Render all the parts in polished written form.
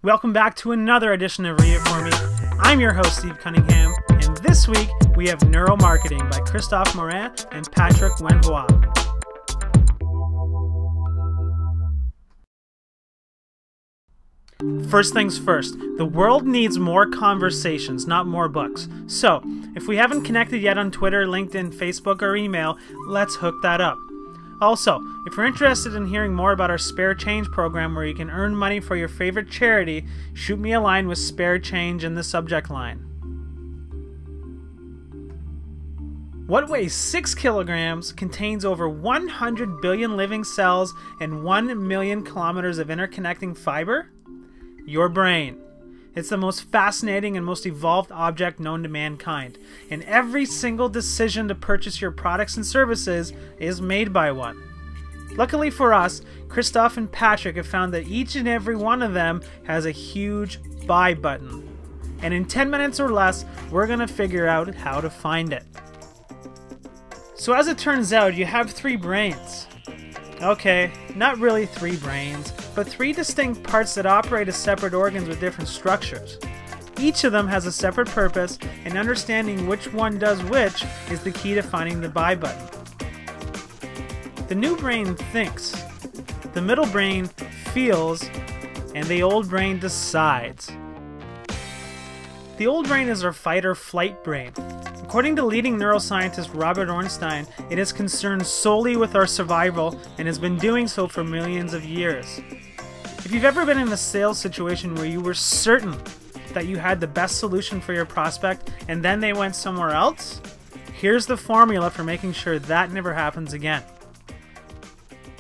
Welcome back to another edition of Read It For Me. I'm your host, Steve Cunningham, and this week we have Neuromarketing by Christophe Morin and Patrick Wenvois. First things first, the world needs more conversations, not more books. So, if we haven't connected yet on Twitter, LinkedIn, Facebook, or email, let's hook that up. Also, if you're interested in hearing more about our Spare Change program where you can earn money for your favorite charity, shoot me a line with Spare Change in the subject line. What weighs 6 kilograms, contains over 100 billion living cells, and 1 million kilometers of interconnecting fiber? Your brain. It's the most fascinating and most evolved object known to mankind, and every single decision to purchase your products and services is made by one. Luckily for us, Christophe and Patrick have found that each and every one of them has a huge buy button. And in 10 minutes or less, we're going to figure out how to find it. So as it turns out, you have 3 brains. Okay, not really 3 brains, but 3 distinct parts that operate as separate organs with different structures. Each of them has a separate purpose, and understanding which one does which is the key to finding the buy button. The new brain thinks, the middle brain feels, and the old brain decides. The old brain is our fight or flight brain. According to leading neuroscientist Robert Ornstein, it is concerned solely with our survival and has been doing so for millions of years. If you've ever been in a sales situation where you were certain that you had the best solution for your prospect and then they went somewhere else, here's the formula for making sure that never happens again.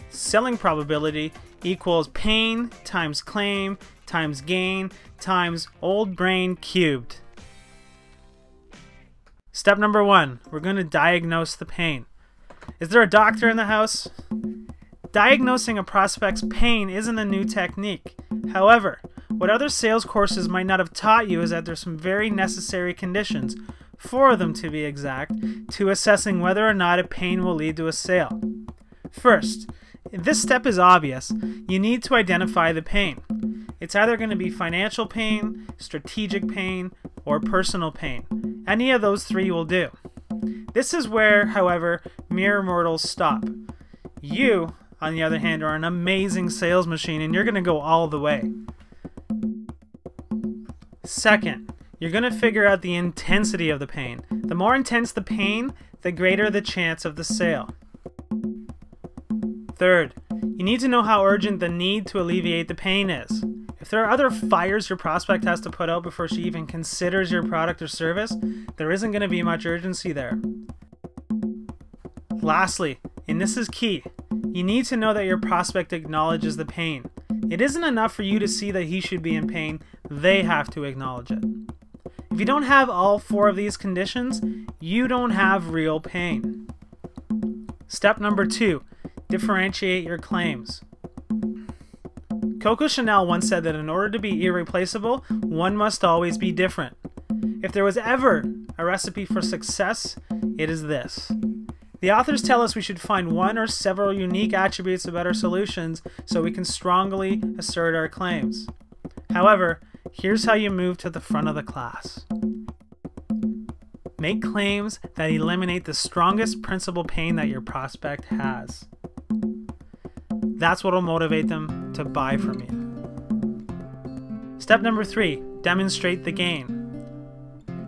Selling probability equals pain times claim times gain times old brain cubed. Step number 1, we're going to diagnose the pain. Is there a doctor in the house? Diagnosing a prospect's pain isn't a new technique. However, what other sales courses might not have taught you is that there's some very necessary conditions, 4 of them to be exact, to assessing whether or not a pain will lead to a sale. First, this step is obvious. You need to identify the pain. It's either going to be financial pain, strategic pain, or personal pain. Any of those 3 will do. This is where, however, mere mortals stop. You, on the other hand, are an amazing sales machine and you're going to go all the way. Second, you're going to figure out the intensity of the pain. The more intense the pain, the greater the chance of the sale. Third, you need to know how urgent the need to alleviate the pain is. If there are other fires your prospect has to put out before she even considers your product or service, there isn't going to be much urgency there. Lastly, and this is key, you need to know that your prospect acknowledges the pain. It isn't enough for you to see that he should be in pain, they have to acknowledge it. If you don't have all 4 of these conditions, you don't have real pain. Step number 2, differentiate your claims. Coco Chanel once said that in order to be irreplaceable, one must always be different. If there was ever a recipe for success, it is this. The authors tell us we should find one or several unique attributes about our solutions so we can strongly assert our claims. However, here's how you move to the front of the class. Make claims that eliminate the strongest principal pain that your prospect has. That's what will motivate them to buy from you. Step number 3, demonstrate the gain.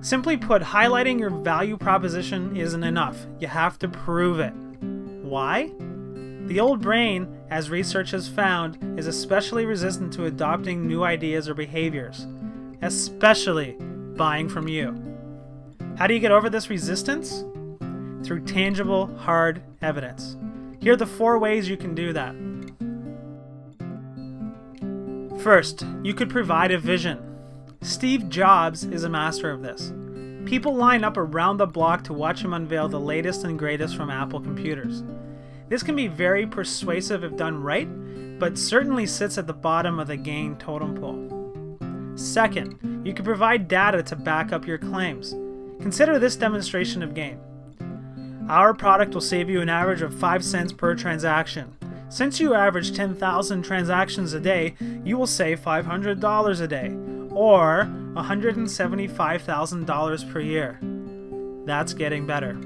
Simply put, highlighting your value proposition isn't enough. You have to prove it. Why? The old brain, as research has found, is especially resistant to adopting new ideas or behaviors, especially buying from you. How do you get over this resistance? Through tangible, hard evidence. Here are the 4 ways you can do that. First, you could provide a vision. Steve Jobs is a master of this. People line up around the block to watch him unveil the latest and greatest from Apple computers. This can be very persuasive if done right, but certainly sits at the bottom of the gain totem pole. Second, you can provide data to back up your claims. Consider this demonstration of gain. Our product will save you an average of 5 cents per transaction. Since you average 10,000 transactions a day, you will save $500 a day, or $175,000 per year. That's getting better.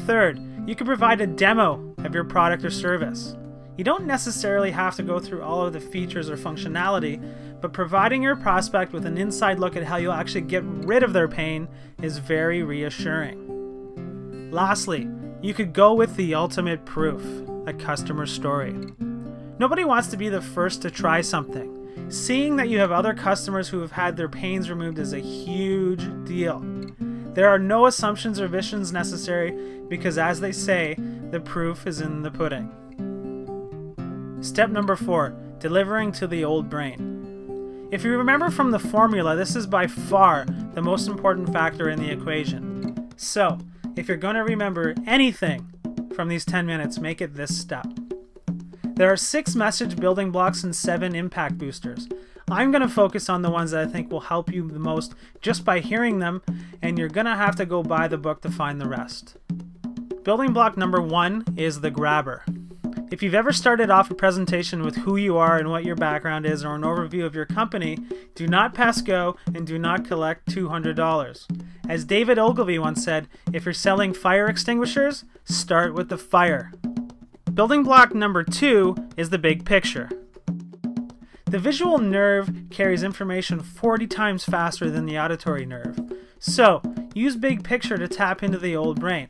Third, you can provide a demo of your product or service. You don't necessarily have to go through all of the features or functionality, but providing your prospect with an inside look at how you'll actually get rid of their pain is very reassuring. Lastly, you could go with the ultimate proof, a customer story. Nobody wants to be the first to try something. Seeing that you have other customers who have had their pains removed is a huge deal. There are no assumptions or visions necessary because, as they say, the proof is in the pudding. Step number 4, delivering to the old brain. If you remember from the formula, this is by far the most important factor in the equation. So, if you're going to remember anything from these 10 minutes, make it this step. There are 6 message building blocks and 7 impact boosters. I'm going to focus on the ones that I think will help you the most just by hearing them, and you're going to have to go buy the book to find the rest. Building block number 1 is the grabber. If you've ever started off a presentation with who you are and what your background is or an overview of your company, do not pass go and do not collect $200. As David Ogilvy once said, if you're selling fire extinguishers, start with the fire. Building block number 2 is the big picture. The visual nerve carries information 40 times faster than the auditory nerve. So, use big picture to tap into the old brain.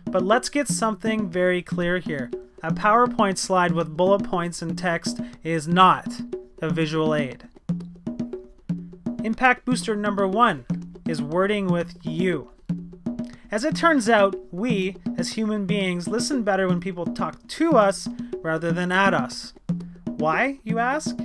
But let's get something very clear here. A PowerPoint slide with bullet points and text is not a visual aid. Impact booster number 1 is wording with you. As it turns out, we, as human beings, listen better when people talk to us rather than at us. Why, you ask?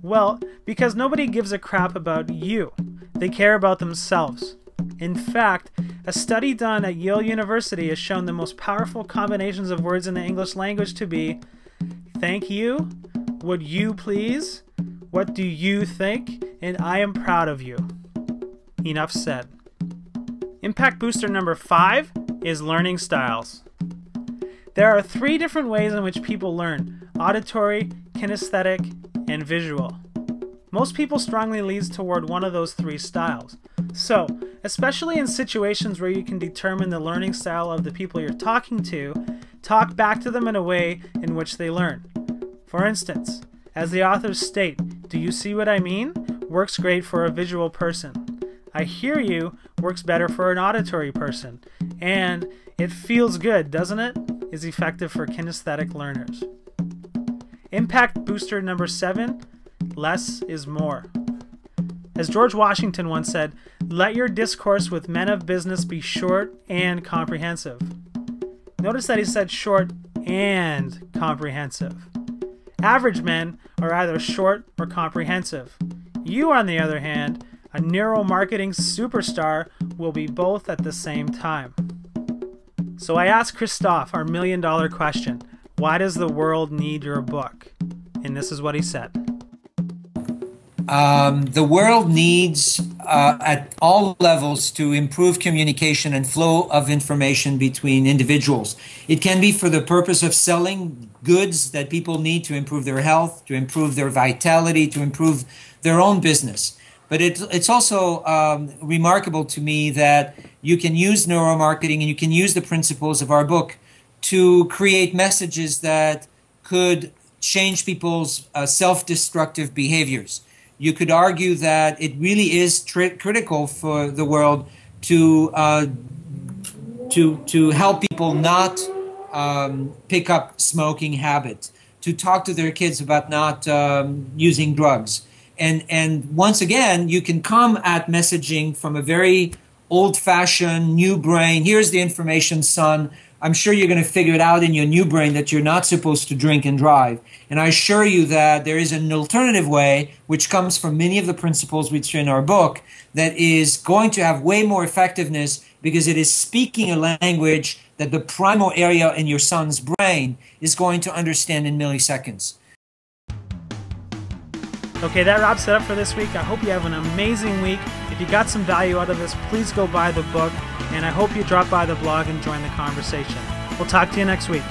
Well, because nobody gives a crap about you. They care about themselves. In fact, a study done at Yale University has shown the most powerful combinations of words in the English language to be thank you, would you please, what do you think, and I am proud of you. Enough said. Impact booster number 5 is learning styles. There are 3 different ways in which people learn: auditory, kinesthetic, and visual. Most people strongly lean toward one of those 3 styles. So, especially in situations where you can determine the learning style of the people you're talking to, talk back to them in a way in which they learn. For instance, as the authors state, "Do you see what I mean?" works great for a visual person. "I hear you" works better for an auditory person. And "it feels good, doesn't it?" is effective for kinesthetic learners. Impact booster number 7, less is more. As George Washington once said, let your discourse with men of business be short and comprehensive. Notice that he said short and comprehensive. Average men are either short or comprehensive. You, on the other hand, a neuromarketing superstar, will be both at the same time. So I asked Christophe our $1 million question, why does the world need your book? And this is what he said. The world needs, at all levels, to improve communication and flow of information between individuals. It can be for the purpose of selling goods that people need to improve their health, to improve their vitality, to improve their own business. But it's also remarkable to me that you can use neuromarketing and you can use the principles of our book to create messages that could change people's self-destructive behaviors. You could argue that it really is critical for the world to help people not pick up smoking habits, to talk to their kids about not using drugs. And once again, you can come at messaging from a very old-fashioned new brain. Here's the information, son. I'm sure you're going to figure it out in your new brain that you're not supposed to drink and drive. And I assure you that there is an alternative way, which comes from many of the principles which are in our book, that is going to have way more effectiveness because it is speaking a language that the primal area in your son's brain is going to understand in milliseconds. Okay, that wraps it up for this week. I hope you have an amazing week. If you got some value out of this, please go buy the book, and I hope you drop by the blog and join the conversation. We'll talk to you next week.